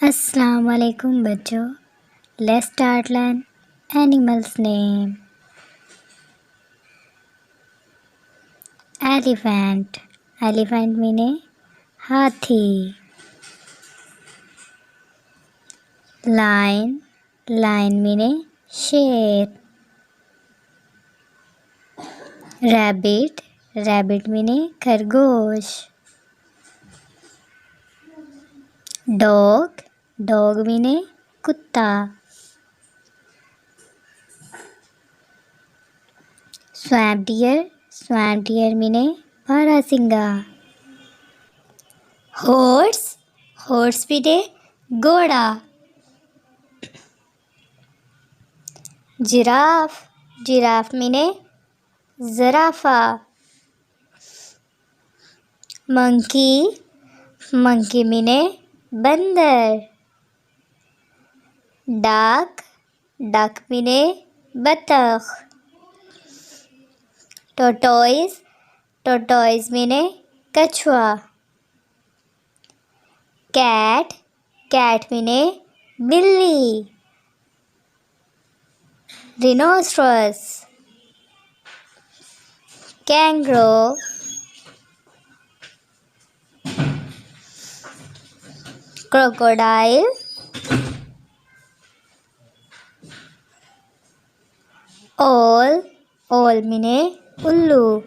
अस्सलाम वालेकुम बच्चों। Let's start learn animals name. Elephant, elephant means हाथी। लायन, लायन मीने शेर। रैबिट, रैबिट मीने खरगोश। डॉग, डॉग मीने कुत्ता। Swamp deer, swamp deer means बारहसिंगा। हॉर्स, हॉर्स मीने घोड़ा। जिराफ, जिराफ मीने ज़राफ़ा। मंकी, मंकी मीने बंदर। डक, डक मीने बतख। Tortoise, tortoise मीने कछुआ। कैट, कैट मीने बिल्ली। Rhinoceros. Kangaroo, crocodile. Owl, owl means उल्लू।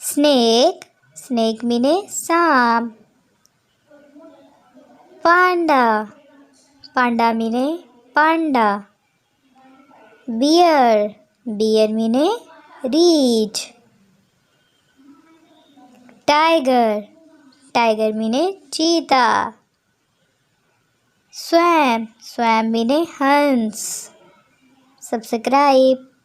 स्नेक, स्नेक मीने सांप। Panda, panda means panda. Bear, bear means रीछ। Tiger, tiger means चीता। Swan, swum मीने हंस। Subscribe.